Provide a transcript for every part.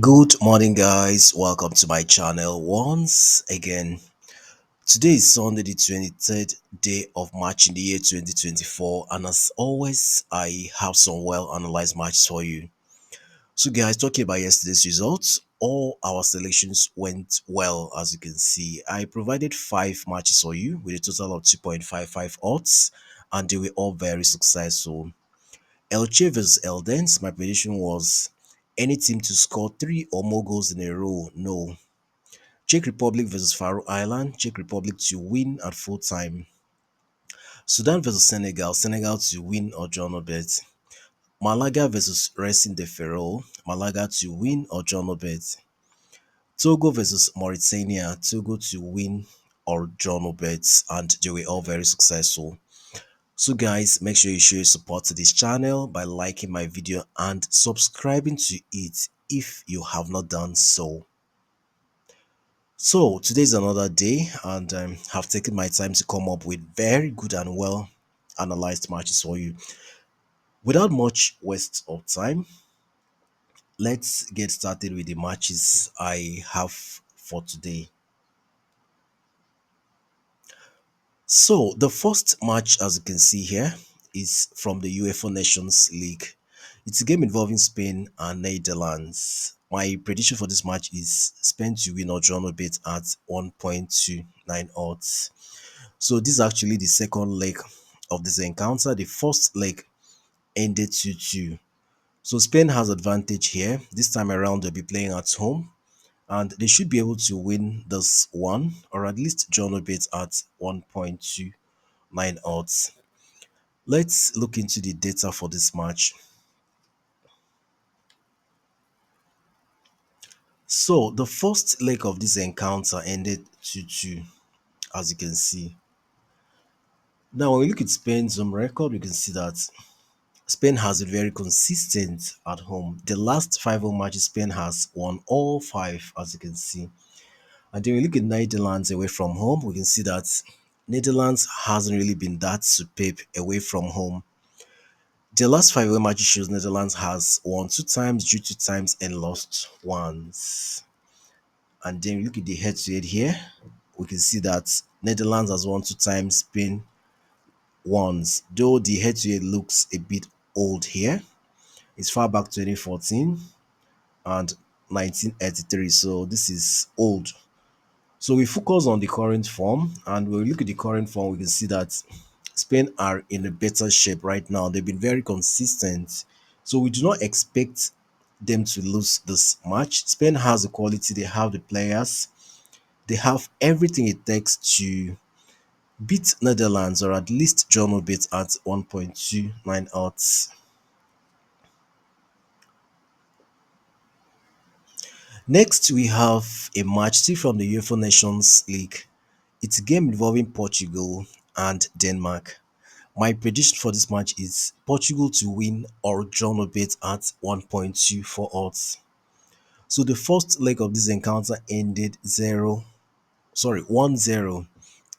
Good morning, guys. Welcome to my channel once again. Today is Sunday, the 23rd day of March in the year 2024, and as always, I have some well analyzed matches for you. So, guys, talking about yesterday's results, all our selections went well, as you can see. I provided five matches for you with a total of 2.55 odds, and they were all very successful. Elche vs Eldens, my prediction was any team to score three or more goals in a row, no. Czech Republic vs Faroe Island, Czech Republic to win at full time. Sudan vs Senegal, Senegal to win or draw no bet. Malaga vs Racing de Ferrol, Malaga to win or draw no bet. Togo vs Mauritania, Togo to win or draw no bets, and they were all very successful. So guys, make sure you show your support to this channel by liking my video and subscribing to it if you have not done so. So today's another day, and have taken my time to come up with very good and well analyzed matches for you. Without much waste of time, let's get started with the matches I have for today. So the first match, as you can see here, is from the UEFA Nations League. It's a game involving Spain and Netherlands. My prediction for this match is Spain to win or draw no bet at 1.29 odds. So this is actually the second leg of this encounter. The first leg ended 2-2. So Spain has advantage here. This time around they'll be playing at home and they should be able to win this one or at least draw no bet at 1.29 odds. Let's look into the data for this match. So the first leg of this encounter ended 2-2, as you can see. Now when we look at Spain's home record, we can see that Spain has been very consistent at home. The last five home matches, Spain has won all five, as you can see. And then we look at Netherlands away from home, we can see that Netherlands hasn't really been that superb away from home. The last five away matches shows Netherlands has won two times, drew two times, and lost once. And then we look at the head-to-head here, we can see that Netherlands has won two times, Spain once. Though the head-to-head looks a bit old here, it's far back 2014 and 1983, so this is old. So we focus on the current form, and when we look at the current form, we can see that Spain are in a better shape right now. They've been very consistent, so we do not expect them to lose this match. Spain has the quality, they have the players, they have everything it takes to beat Netherlands or at least draw no bet at 1.29 odds. Next, we have a match still from the UEFA Nations League. It's a game involving Portugal and Denmark. My prediction for this match is Portugal to win or draw no bet at 1.24 odds. So the first leg of this encounter ended 1-0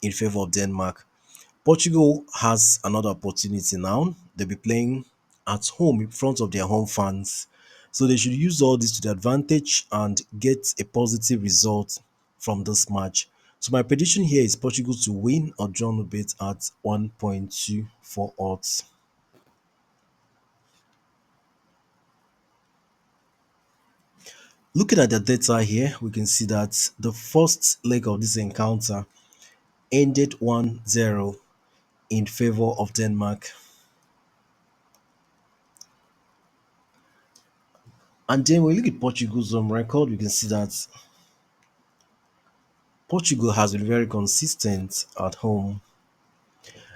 in favor of Denmark. Portugal has another opportunity now. They'll be playing at home in front of their home fans. So they should use all this to their advantage and get a positive result from this match. So my prediction here is Portugal to win or draw no bet at 1.24 odds. Looking at the data here, we can see that the first leg of this encounter ended 1-0 in favor of Denmark. And then when we look at Portugal's home record, we can see that Portugal has been very consistent at home.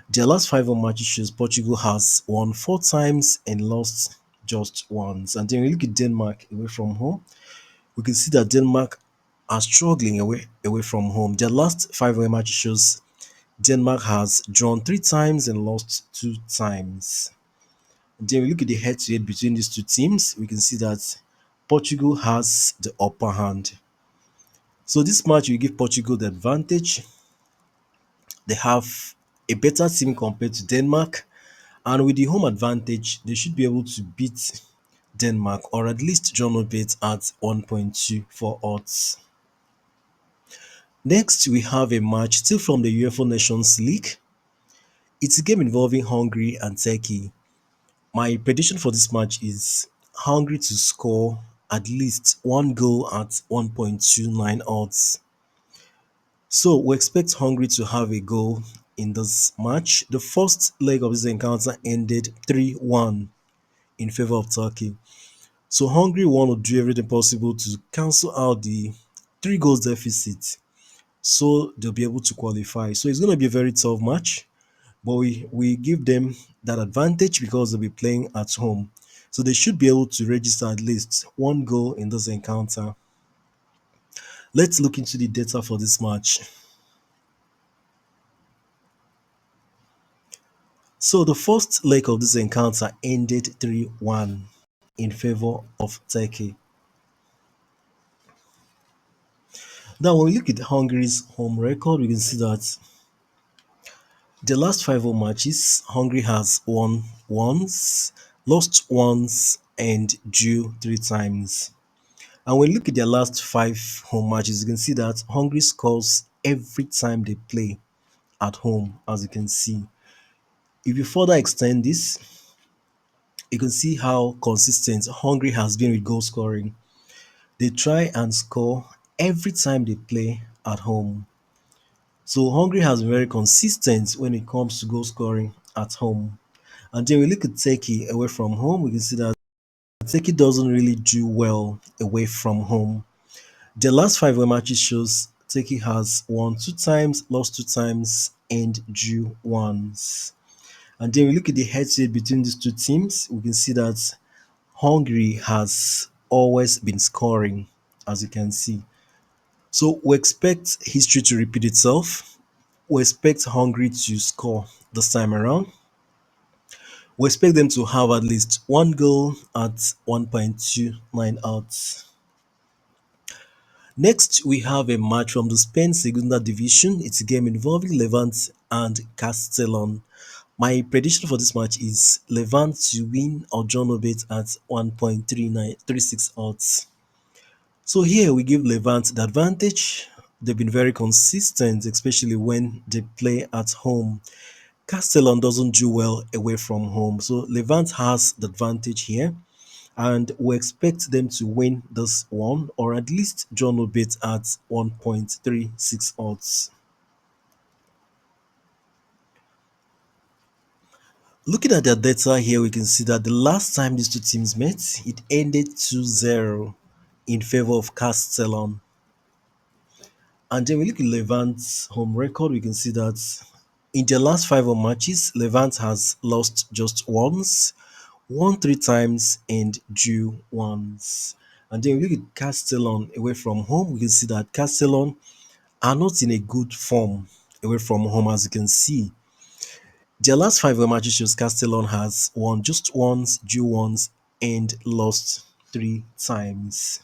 Their last five home matches shows Portugal has won four times and lost just once. And then when we look at Denmark away from home, we can see that Denmark are struggling away from home. Their last five away matches shows Denmark has drawn three times and lost two times. And then we look at the head-to-head between these two teams, we can see that Portugal has the upper hand. So this match will give Portugal the advantage. They have a better team compared to Denmark, and with the home advantage, they should be able to beat Denmark, or at least draw no bet at 1.24 odds. Next, we have a match still from the UEFA Nations League. It's a game involving Hungary and Turkey. My prediction for this match is Hungary to score at least one goal at 1.29 odds. So we expect Hungary to have a goal in this match. The first leg of this encounter ended 3-1 in favor of Turkey. So Hungary want to do everything possible to cancel out the three goals deficit so they'll be able to qualify. So it's going to be a very tough match, but we give them that advantage because they'll be playing at home. So they should be able to register at least one goal in this encounter. Let's look into the data for this match. So the first leg of this encounter ended 3-1 in favor of Turkey. Now, when we look at Hungary's home record, we can see that the last five home matches, Hungary has won once, lost once, and drew three times. And when we look at their last five home matches, you can see that Hungary scores every time they play at home, as you can see. If you further extend this, you can see how consistent Hungary has been with goal scoring. They try and score every time they play at home. So Hungary has been very consistent when it comes to goal scoring at home. And then we look at Turkey away from home, we can see that Turkey doesn't really do well away from home. The last five away matches shows Turkey has won two times, lost two times, and drew once. And then we look at the head-to-head between these two teams, we can see that Hungary has always been scoring, as you can see. So we expect history to repeat itself. We expect Hungary to score this time around. We expect them to have at least one goal at 1.29 odds. Next, we have a match from the Spain Segunda Division. It's a game involving Levante and Castellon. My prediction for this match is Levante to win or draw no bet at 1.3936 odds. So here we give Levante the advantage. They've been very consistent, especially when they play at home. Castellon doesn't do well away from home, so Levante has the advantage here, and we expect them to win this one or at least draw no bet at 1.36 odds. Looking at their data here, we can see that the last time these two teams met, it ended 2-0 in favor of Castellon. And then we look at Levante's home record, we can see that in their last five home matches, Levante has lost just once, won three times, and drew once. And then we look at Castellon away from home, we can see that Castellon are not in a good form away from home, as you can see. Their last five home matches shows Castellon has won just once, drew once, and lost three times.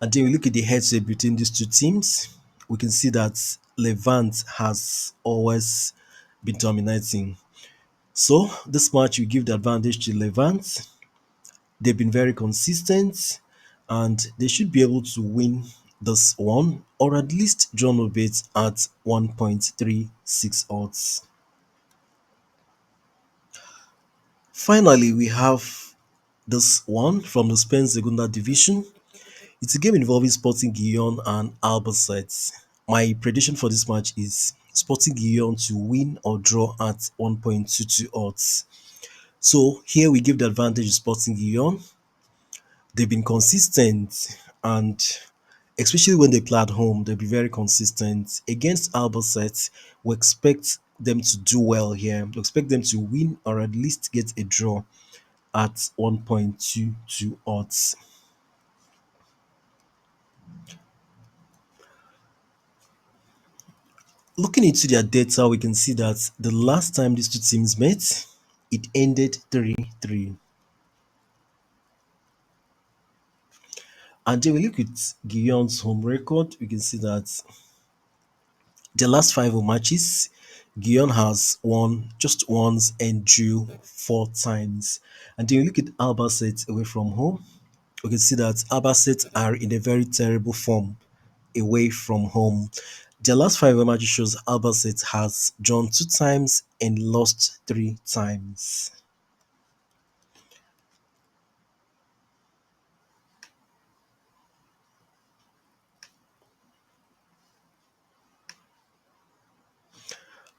And then we look at the head to head between these two teams, we can see that Levante has always been dominating. So this match will give the advantage to Levante. They've been very consistent and they should be able to win this one or at least draw no bet at 1.36 odds. Finally, we have this one from the Spain Segunda Division. It's a game involving Sporting Gijon and Albacete. My prediction for this match is Sporting Gijon to win or draw at 1.22 odds. So here we give the advantage to Sporting Gijon. They've been consistent and especially when they play at home, they'll be very consistent. Against Albacete, we expect them to do well here. We expect them to win or at least get a draw at 1.22 odds. Looking into their data, we can see that the last time these two teams met, it ended 3-3. And then we look at Guyon's home record, we can see that the last five home matches, Gijon has won just once and drew four times. And then you look at Albacete away from home, we can see that Albacete are in a very terrible form away from home. Their last five matches shows Albacete has drawn two times and lost three times.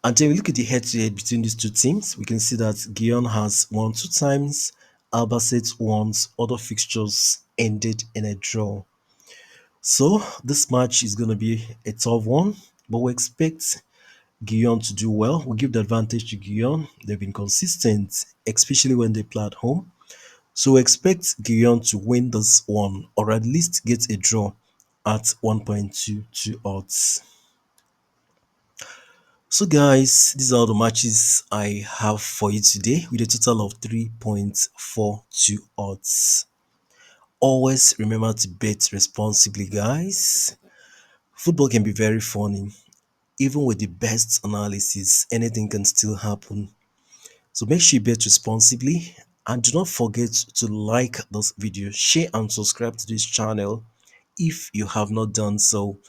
And then we look at the head-to-head between these two teams. We can see that Gijon has won two times, Albacete once. Other fixtures ended in a draw. So this match is going to be a tough one, but we expect Gijon to do well. We give the advantage to Gijon. They've been consistent, especially when they play at home. So we expect Gijon to win this one or at least get a draw at 1.22 odds. So guys, these are the matches I have for you today with a total of 3.42 odds. Always remember to bet responsibly, guys. Football can be very funny. Even with the best analysis, anything can still happen. So make sure you bet responsibly and do not forget to like this video, share and subscribe to this channel if you have not done so.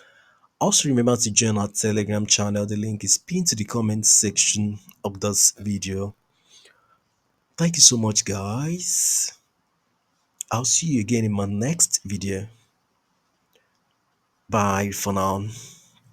Also remember to join our Telegram channel. The link is pinned to the comment section of this video. Thank you so much, guys. I'll see you again in my next video. Bye for now.